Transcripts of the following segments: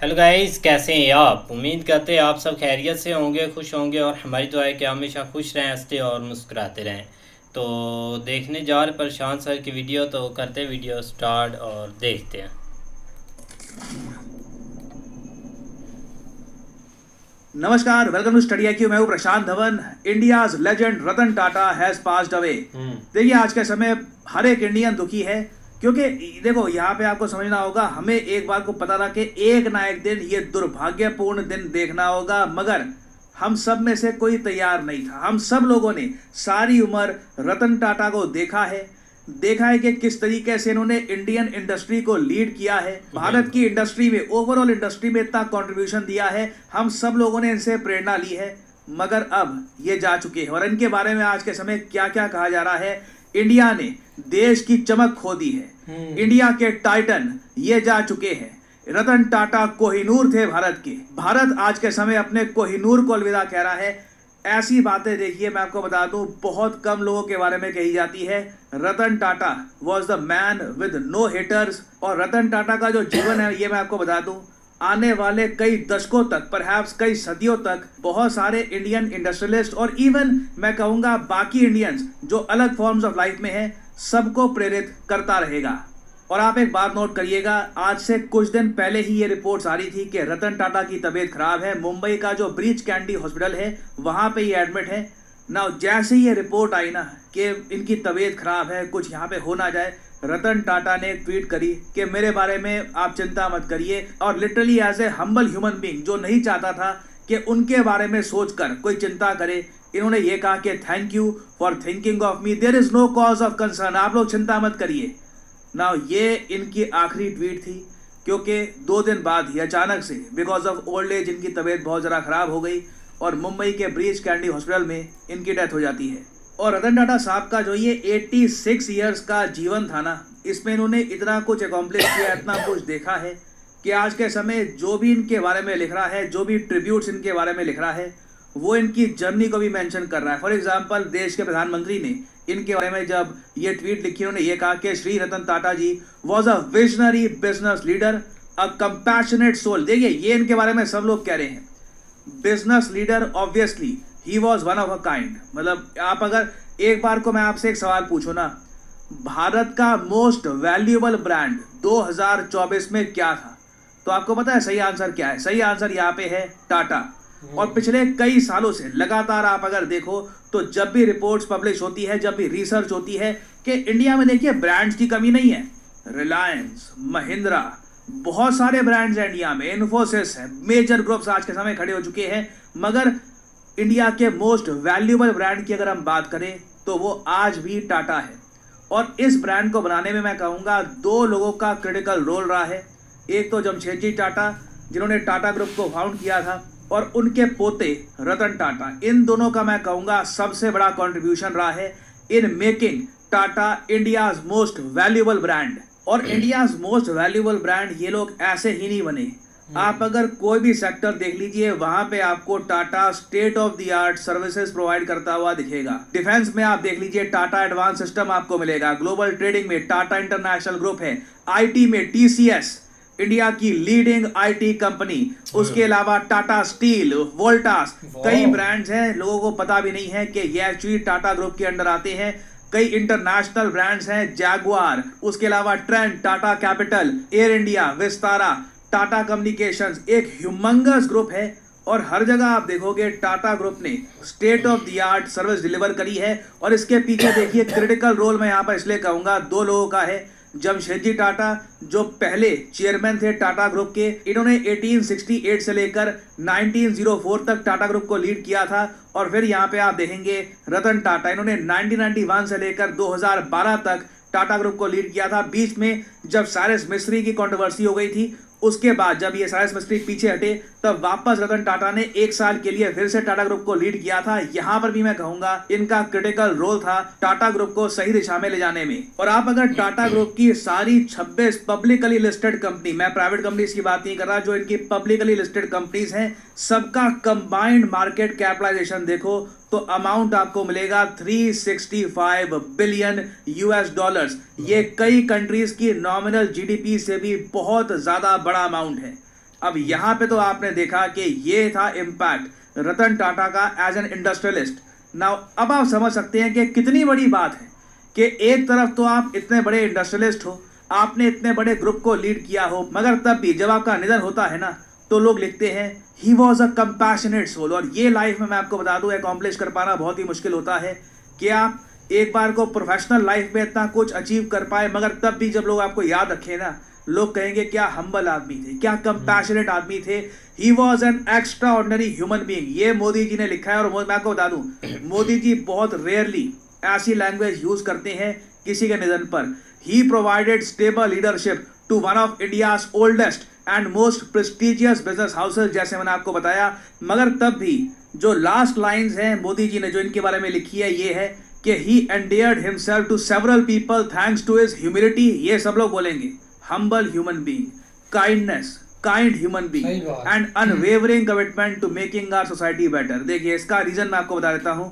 Hello guys, कैसे हैं आप? उम्मीद करते हैं आप सब खैरियत से होंगे, खुश होंगे और हमारी दुआ है कि हमेशा खुश रहें, हंसते और मुस्कुराते रहें। तो देखने जा रहे प्रशांत सर की वीडियो, तो करते वीडियो स्टार्ट और देखते हैं। नमस्कार, वेलकम टू स्टडी IQ। मैं हूं Prashant Dhawan. India's legend Ratan Tata has passed away. देखिए, आज के समय हर एक इंडियन दुखी है, क्योंकि देखो यहाँ पे आपको समझना होगा, हमें एक बात को पता था कि एक ना एक दिन ये दुर्भाग्यपूर्ण दिन देखना होगा, मगर हम सब में से कोई तैयार नहीं था। हम सब लोगों ने सारी उम्र रतन टाटा को देखा है कि किस तरीके से इन्होंने इंडियन इंडस्ट्री को लीड किया है, भारत की इंडस्ट्री में, ओवरऑल इंडस्ट्री में इतना कंट्रीब्यूशन दिया है। हम सब लोगों ने इनसे प्रेरणा ली है, मगर अब ये जा चुके हैं। और इनके बारे में आज के समय क्या क्या कहा जा रहा है। इंडिया ने देश की चमक खो दी है। इंडिया के टाइटन ये जा चुके हैं। रतन टाटा कोहिनूर थे भारत के। भारत आज के समय अपने कोहिनूर को अलविदा कह रहा है। ऐसी बातें देखिए, मैं आपको बता दूं, बहुत कम लोगों के बारे में कही जाती है। Ratan Tata was the man with no haters. और रतन टाटा का जो जीवन है, ये मैं आपको बता दूं, आने वाले कई दशकों तक, परहैप्स कई सदियों तक, बहुत सारे इंडियन इंडस्ट्रियलिस्ट और इवन मैं कहूंगा बाकी इंडियंस जो अलग फॉर्म्स ऑफ लाइफ में हैं, सबको प्रेरित करता रहेगा। और आप एक बात नोट करिएगा, आज से कुछ दिन पहले ही ये रिपोर्ट्स आ रही थी कि रतन टाटा की तबीयत खराब है। मुंबई का जो ब्रीच कैंडी हॉस्पिटल है, वहां पे ये एडमिट है ना। जैसे ही ये रिपोर्ट आई ना कि इनकी तबीयत खराब है, कुछ यहाँ पे हो ना जाए, रतन टाटा ने ट्वीट करी कि मेरे बारे में आप चिंता मत करिए। और literally as a humble human being, जो नहीं चाहता था कि उनके बारे में सोचकर कोई चिंता करे, इन्होंने ये कहा कि thank you for thinking of me, there is no cause of concern, आप लोग चिंता मत करिए ना। ये इनकी आखिरी ट्वीट थी, क्योंकि 2 दिन बाद ही अचानक से बिकॉज ऑफ ओल्ड एज इनकी तबीयत बहुत ज़्यादा खराब हो गई और मुंबई के ब्रीच कैंडी हॉस्पिटल में इनकी डेथ हो जाती है। और रतन टाटा साहब का जो ये 86 ईयर्स का जीवन था ना, इसमें इन्होंने इतना कुछ अकॉम्प्लिश किया, इतना कुछ देखा है कि आज के समय जो भी इनके बारे में लिख रहा है, जो भी ट्रिब्यूट्स इनके बारे में लिख रहा है, वो इनकी जर्नी को भी मेंशन कर रहा है। फॉर एग्जांपल, देश के प्रधानमंत्री ने इनके बारे में जब ये ट्वीट लिखी, उन्होंने ये कहा कि Shri Ratan Tata ji was a visionary business leader, a compassionate soul. देखिए, ये इनके बारे में सब लोग कह रहे हैं, business leader, obviously he was one of a kind. मतलब आप अगर एक बार को मैं आपसे एक सवाल पूछूं ना, भारत का मोस्ट वैल्यूएबल ब्रांड 2024 में क्या था, तो आपको पता है सही आंसर क्या है? सही आंसर यहाँ पे है टाटा। और पिछले कई सालों से लगातार आप अगर देखो तो जब भी रिपोर्ट्स पब्लिश होती है, जब भी रिसर्च होती है कि इंडिया में, देखिए, ब्रांड्स की कमी नहीं है। रिलायंस, महिंद्रा, बहुत सारे ब्रांड्स हैं इंडिया में, इन्फोसिस है, मेजर ग्रुप्स आज के समय खड़े हो चुके हैं। मगर इंडिया के मोस्ट वैल्यूएबल ब्रांड की अगर हम बात करें तो वो आज भी टाटा है। और इस ब्रांड को बनाने में मैं कहूँगा 2 लोगों का क्रिटिकल रोल रहा है। एक तो जमशेदजी टाटा, जिन्होंने टाटा ग्रुप को फाउंड किया था, और उनके पोते रतन टाटा। इन दोनों का मैं कहूँगा सबसे बड़ा कंट्रीब्यूशन रहा है in making Tata India's most valuable brand. और इंडियाज मोस्ट वैल्यूएबल ब्रांड ये लोग ऐसे ही नहीं बने। आप अगर कोई भी सेक्टर देख लीजिए, वहां पे आपको Tata state of the art services provide करता हुआ दिखेगा। डिफेंस में आप देख लीजिए, टाटा एडवांस सिस्टम आपको मिलेगा। ग्लोबल ट्रेडिंग में टाटा इंटरनेशनल ग्रुप है। IT में TCS, इंडिया की लीडिंग IT कंपनी। उसके अलावा टाटा स्टील, वोल्टास, कई ब्रांड्स हैं, लोगों को पता भी नहीं है कि ये एक्चुअली टाटा ग्रुप के अंडर आते हैं। कई इंटरनेशनल ब्रांड्स हैं, जैगुआर, उसके अलावा trend, Tata capital, air India, Vistara, Tata communications, एक ह्यूमंगस ग्रुप है। और हर जगह आप देखोगे टाटा ग्रुप ने state of the art service deliver करी है। और इसके पीछे देखिए, क्रिटिकल रोल मैं यहाँ पर इसलिए कहूँगा 2 लोगों का है। जमशेदजी टाटा, जो पहले चेयरमैन थे टाटा ग्रुप के, इन्होंने 1868 से लेकर 1904 तक टाटा ग्रुप को लीड किया था। और फिर यहाँ पे आप देखेंगे रतन टाटा, इन्होंने 1991 से लेकर 2012 तक टाटा ग्रुप को लीड किया था। बीच में जब साइरस मिस्त्री की कंट्रोवर्सी हो गई थी, उसके बाद जब ये साइरस मिस्त्री पीछे हटे, तब वापस रतन टाटा ने 1 साल के लिए फिर से टाटा ग्रुप को लीड किया था। यहाँ पर भी मैं कहूंगा इनका क्रिटिकल रोल था टाटा ग्रुप को सही दिशा में ले जाने में। और आप अगर टाटा ग्रुप की सारी 26 पब्लिकली लिस्टेड कंपनी, मैं प्राइवेट कंपनीज की बात नहीं कर रहा, जो इनकी पब्लिकली लिस्टेड कंपनीज हैं, सबका कंबाइंड मार्केट कैपिटलाइजेशन देखो तो अमाउंट आपको मिलेगा 365 बिलियन $। ये कई कंट्रीज की नॉमिनल GDP से भी बहुत ज्यादा बड़ा अमाउंट है। अब यहाँ पे तो आपने देखा कि ये था इम्पैक्ट रतन टाटा का एज एन इंडस्ट्रियलिस्ट। नाउ अब आप समझ सकते हैं कि कितनी बड़ी बात है कि एक तरफ तो आप इतने बड़े इंडस्ट्रियलिस्ट हो, आपने इतने बड़े ग्रुप को लीड किया हो, मगर तब भी जब आपका निधन होता है ना तो लोग लिखते हैं he was a compassionate soul. और ये लाइफ में मैं आपको बता दूं अकॉम्प्लिश कर पाना बहुत ही मुश्किल होता है कि आप एक बार को प्रोफेशनल लाइफ में इतना कुछ अचीव कर पाए, मगर तब भी जब लोग आपको याद रखें ना, लोग कहेंगे क्या हम्बल आदमी थे, क्या कंपैशनेट आदमी थे, he was an extra ordinary human being. ये मोदी जी ने लिखा है। और मैं आपको बता दूं मोदी जी बहुत रेयरली ऐसी लैंग्वेज यूज करते हैं किसी के निधन पर। He provided stable leadership to one of India's oldest and most prestigious business houses, जैसे मैंने आपको बताया। मगर तब भी जो लास्ट लाइंस हैं मोदी जी ने जो इनके बारे में लिखी है ये है कि he endeared himself to several people thanks to his humility. ये सब लोग बोलेंगे humble human being, kindness, kind human being and unwavering commitment to making our society better. देखिए इसका रीजन मैं आपको बता देता हूं।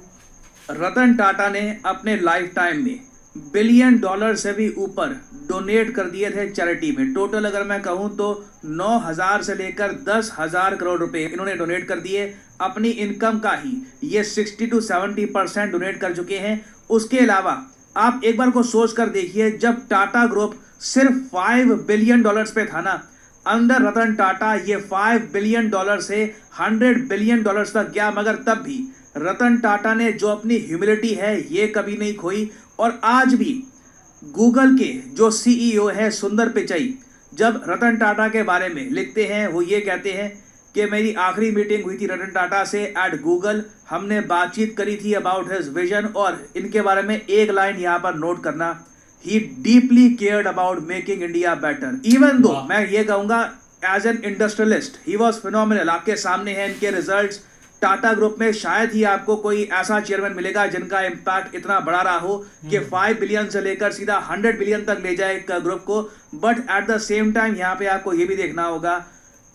रतन टाटा ने अपने लाइफ टाइम में $1 बिलियन से भी ऊपर डोनेट कर दिए थे चैरिटी में। टोटल अगर मैं कहूं तो 9,000 से लेकर 10,000 करोड़ रुपए इन्होंने डोनेट कर दिए। अपनी इनकम का ही ये 60 to 70% डोनेट कर चुके हैं। उसके अलावा आप एक बार को सोच कर देखिए, जब टाटा ग्रुप सिर्फ $5 बिलियन पे था ना, अंडर रतन टाटा ये $5 बिलियन से $100 बिलियन तक गया। मगर तब भी रतन टाटा ने जो अपनी ह्यूमिलिटी है ये कभी नहीं खोई। और आज भी गूगल के जो सीईओ है सुंदर पिचाई, जब रतन टाटा के बारे में लिखते हैं वो ये कहते हैं कि मेरी आखिरी मीटिंग हुई थी रतन टाटा से एट गूगल, हमने बातचीत करी थी अबाउट हिज विजन। और इनके बारे में एक लाइन यहाँ पर नोट करना, he deeply cared about making India better. Even though मैं ये कहूँगा as an industrialist he was phenomenal. आपके सामने हैं इनके रिजल्ट्स। टाटा ग्रुप में शायद ही आपको कोई ऐसा चेयरमैन मिलेगा जिनका इम्पैक्ट इतना बड़ा रहा हो कि 5 बिलियन से लेकर सीधा 100 बिलियन तक ले जाए एक ग्रुप को। But at the same time यहाँ पे आपको ये भी देखना होगा,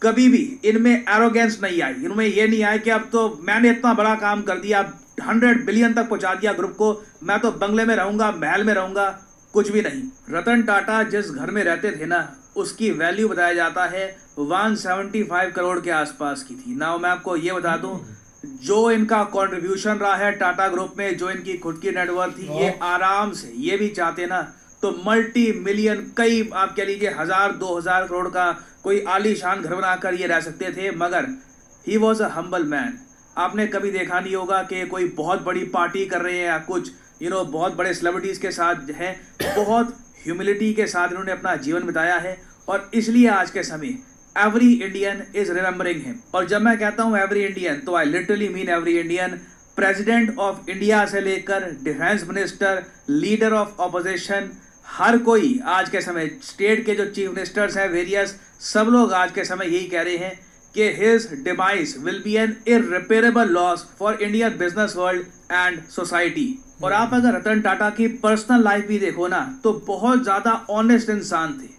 कभी भी इनमें एरोगेंस नहीं आई। इनमें ये नहीं आया कि अब तो मैंने इतना बड़ा काम कर दिया, 100 बिलियन तक पहुंचा दिया ग्रुप को, मैं तो बंगले में रहूंगा, महल में रहूंगा, कुछ भी नहीं। रतन टाटा जिस घर में रहते थे ना, उसकी वैल्यू बताया जाता है 175 करोड़ के आसपास की थी। नाउ मैं आपको ये बता दूं, जो इनका कंट्रीब्यूशन रहा है टाटा ग्रुप में, जो इनकी खुद की नेटवर्थ थी, ये आराम से ये भी चाहते ना तो मल्टी मिलियन, कई आप कह लीजिए 1,000-2,000 करोड़ का कोई आलीशान घर बनाकर ये रह सकते थे। मगर ही वॉज अ हम्बल मैन। आपने कभी देखा नहीं होगा कि कोई बहुत बड़ी पार्टी कर रहे हैं या कुछ बहुत बड़े सेलिब्रिटीज के साथ हैं। बहुत ह्यूमिलिटी के साथ इन्होंने अपना जीवन बिताया है। और इसलिए आज के समय every Indian is remembering him. और जब मैं कहता हूँ एवरी इंडियन तो I literally mean every Indian. President of India से लेकर defence minister, leader of opposition, हर कोई आज के समय, स्टेट के जो चीफ मिनिस्टर्स हैं वेरियस, सब लोग आज के समय यही कह रहे हैं कि his demise will be an irreparable loss for Indian business world and society. और आप अगर रतन टाटा की पर्सनल लाइफ भी देखो ना तो बहुत ज़्यादा ऑनेस्ट इंसान थे।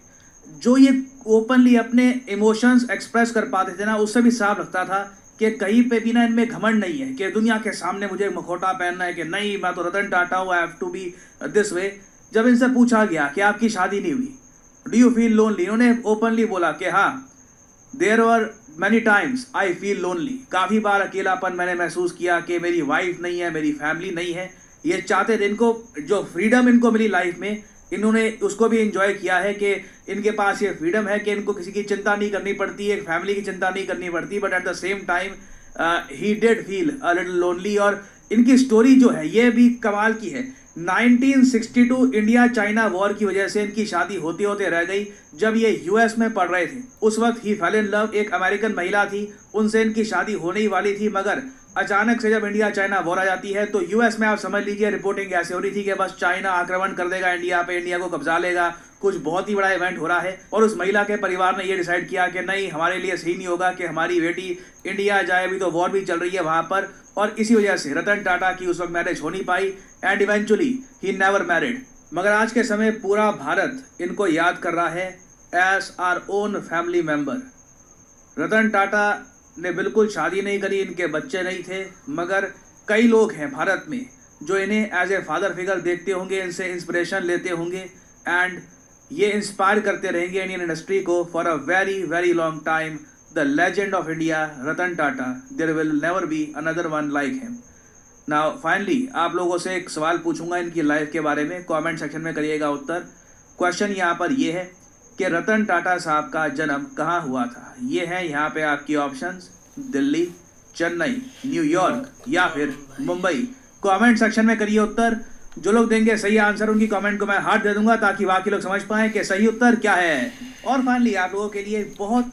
जो ये ओपनली अपने इमोशंस एक्सप्रेस कर पाते थे ना, उससे भी साफ लगता था कि कहीं पे भी ना इनमें घमंड नहीं है कि दुनिया के सामने मुझे मुखौटा पहनना है कि नहीं मैं तो रतन टाटा हूँ, I have to be this way. जब इनसे पूछा गया कि आपकी शादी नहीं हुई, डू यू फील लोनली, इन्होंने ओपनली बोला कि हाँ, there were many times I feel lonely. काफ़ी बार अकेलापन मैंने महसूस किया कि मेरी वाइफ नहीं है, मेरी फैमिली नहीं है। ये चाहते थे, इनको जो फ्रीडम इनको मिली लाइफ में, इन्होंने उसको भी इंजॉय किया है कि इनके पास ये फ्रीडम है कि इनको किसी की चिंता नहीं करनी पड़ती, एक फैमिली की चिंता नहीं करनी पड़ती। But at the same time he did feel a little lonely. और इनकी स्टोरी जो है ये भी कमाल की है। 1962 इंडिया चाइना वॉर की वजह से इनकी शादी होते होते रह गई। जब ये यूएस में पढ़ रहे थे उस वक्त ही फेल इन लव, एक अमेरिकन महिला थी, उनसे इनकी शादी होने ही वाली थी। मगर अचानक से जब इंडिया चाइना वॉर आ जाती है तो यूएस में आप समझ लीजिए रिपोर्टिंग ऐसे हो रही थी कि बस चाइना आक्रमण कर देगा इंडिया पे, इंडिया को कब्जा लेगा, कुछ बहुत ही बड़ा इवेंट हो रहा है। और उस महिला के परिवार ने ये डिसाइड किया कि नहीं, हमारे लिए सही नहीं होगा कि हमारी बेटी इंडिया जाए, अभी तो वॉर भी चल रही है वहाँ पर। और इसी वजह से रतन टाटा की उस वक्त मैरिज हो नहीं पाई and eventually he never married. मगर आज के समय पूरा भारत इनको याद कर रहा है as our own family member. Ratan Tata ने बिल्कुल शादी नहीं करी, इनके बच्चे नहीं थे, मगर कई लोग हैं भारत में जो इन्हें एज ए फादर फिगर देखते होंगे, इनसे इंस्पिरेशन लेते होंगे एंड ये इंस्पायर करते रहेंगे इंडियन इंडस्ट्री को for a very very long time. the legend of India, Ratan Tata. There will never be another one like him. Now, finally, आप लोगों से एक सवाल पूछूंगा इनकी लाइफ के बारे में, कमेंट सेक्शन में करिएगा उत्तर। क्वेश्चन यहाँ पर ये है कि रतन टाटा साहब का जन्म कहाँ हुआ था। ये है यहाँ पे आपकी ऑप्शंस, दिल्ली, चेन्नई, न्यूयॉर्क या फिर मुंबई। कमेंट सेक्शन में करिए उत्तर। जो लोग देंगे सही आंसर उनकी कमेंट को मैं हार्ट दे दूंगा ताकि बाकी लोग समझ पाएं कि सही उत्तर क्या है। और फाइनली आप लोगों के लिए बहुत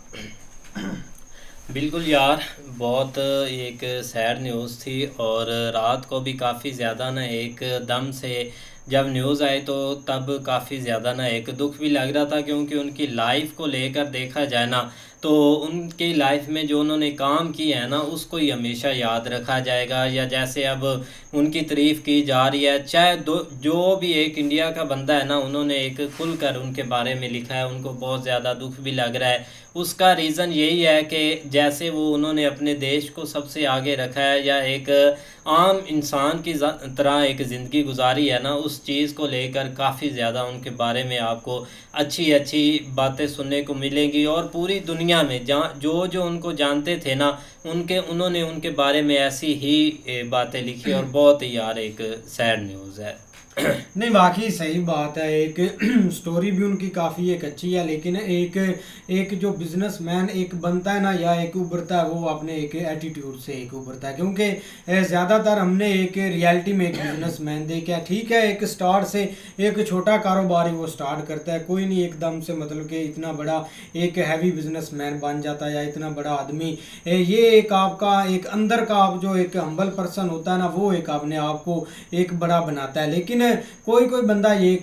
बिल्कुल यार, बहुत एक सैड न्यूज़ थी और रात को भी काफ़ी ज़्यादा ना एकदम से जब न्यूज़ आई तो तब काफ़ी ज़्यादा ना एक दुख भी लग रहा था, क्योंकि उनकी लाइफ को लेकर देखा जाए ना तो उनकी लाइफ में जो उन्होंने काम किया है ना उसको ही हमेशा याद रखा जाएगा। या जैसे अब उनकी तारीफ़ की जा रही है, चाहे जो भी एक इंडिया का बंदा है ना, उन्होंने एक खुलकर उनके बारे में लिखा है, उनको बहुत ज़्यादा दुख भी लग रहा है। उसका रीज़न यही है कि जैसे वो उन्होंने अपने देश को सबसे आगे रखा है या एक आम इंसान की तरह एक ज़िंदगी गुजारी है ना, उस चीज़ को लेकर काफ़ी ज़्यादा उनके बारे में आपको अच्छी अच्छी बातें सुनने को मिलेंगी। और पूरी दुनिया में जहाँ जो उनको जानते थे ना उन्होंने उनके बारे में ऐसी ही बातें लिखी और बहुत ही यार एक सैड न्यूज़ है। नहीं, वाकई सही बात है। एक स्टोरी भी उनकी काफ़ी एक अच्छी है, लेकिन एक जो बिजनेसमैन एक बनता है ना या एक उभरता है वो अपने एक एटीट्यूड से एक उभरता है। क्योंकि ज़्यादातर हमने एक रियलिटी में एक बिजनेसमैन देखा है, ठीक है, एक स्टार्ट से एक छोटा कारोबार ही वो स्टार्ट करता है, कोई नहीं एकदम से मतलब कि इतना बड़ा एक हैवी बिजनेसमैन बन जाता है या इतना बड़ा आदमी। ये एक आपका एक अंदर का आप जो एक हम्बल पर्सन होता है ना वो एक अपने आप को एक बड़ा बनाता है। लेकिन कोई बंदा ये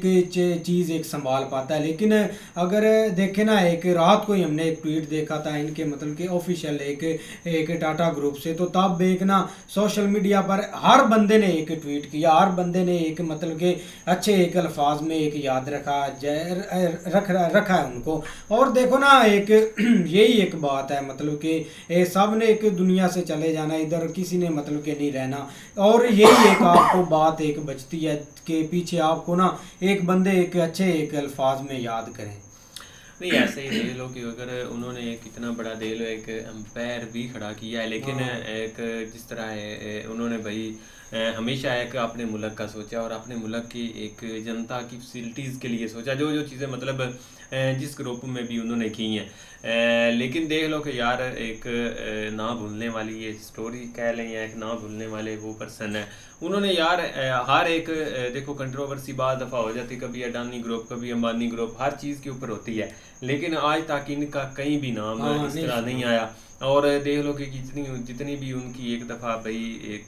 चीज़ एक संभाल पाता है। लेकिन अगर देखें ना, एक रात को ही हमने एक ट्वीट देखा था इनके मतलब कि ऑफिशियल एक टाटा ग्रुप से, तो तब एक ना सोशल मीडिया पर हर बंदे ने एक ट्वीट किया, हर बंदे ने एक मतलब कि अच्छे एक अल्फाज में एक याद रखा है उनको। और देखो ना, एक यही एक बात है मतलब कि सब ने एक दुनिया से चले जाना, इधर किसी ने मतलब कि नहीं रहना। और यही एक आपको बात एक बचती है के पीछे आपको ना एक बंदे एक अच्छे एक अल्फाज में याद करें। नहीं, ऐसे ही देख लो कि अगर उन्होंने एक इतना बड़ा दे लो एक एम्पायर भी खड़ा किया है, लेकिन एक जिस तरह है उन्होंने भाई हमेशा एक अपने मुल्क का सोचा और अपने मुल्क की एक जनता की फैसिलिटीज़ के लिए सोचा, जो चीज़ें मतलब जिस ग्रुप में भी उन्होंने की हैं। लेकिन देख लो कि यार एक ना भूलने वाली ये स्टोरी कह लें या एक ना भूलने वाले वो पर्सन है। उन्होंने यार हर एक देखो कंट्रोवर्सी बाद दफ़ा हो जाती, कभी अडानी ग्रुप कभी अंबानी ग्रुप, हर चीज़ के ऊपर होती है, लेकिन आज तक इनका कहीं भी नाम इस तरह नहीं आया। और देख लो कि जितनी भी उनकी एक दफ़ा भाई एक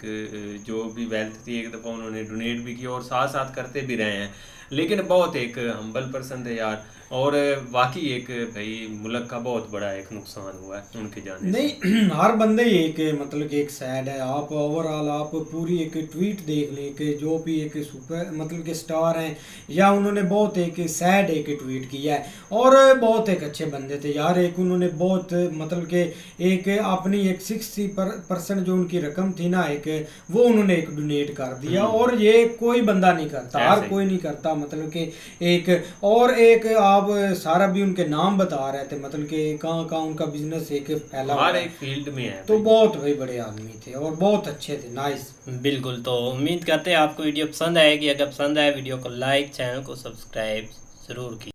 जो भी वेल्थ थी एक दफ़ा उन्होंने डोनेट भी की और साथ साथ करते भी रहे हैं। लेकिन बहुत एक हम्बल पर्सन थे यार, और वाकई एक भाई मुल्क का बहुत बड़ा एक नुकसान हुआ है उनके जाने नहीं से। हर बंदे ही एक मतलब कि एक सैड है। आप ओवरऑल आप पूरी एक ट्वीट देख लें कि जो भी एक सुपर मतलब के स्टार हैं या उन्होंने बहुत एक सैड एक ट्वीट किया है। और बहुत एक अच्छे बंदे थे यार, एक उन्होंने बहुत मतलब के एक अपनी एक 60% जो उनकी रकम थी ना एक वो उन्होंने एक डोनेट कर दिया। और ये कोई बंदा नहीं करता, हर कोई नहीं करता मतलब कि एक। और एक आप सारा भी उनके नाम बता रहे थे मतलब कि कहाँ कहाँ उनका बिजनेस एक फैला हर एक फील्ड में है, तो बहुत भाई बड़े आदमी थे और बहुत अच्छे थे। नाइस। बिल्कुल, तो उम्मीद करते हैं आपको वीडियो पसंद आएगी। अगर पसंद आए वीडियो को लाइक, चैनल को सब्सक्राइब ज़रूर कीजिए।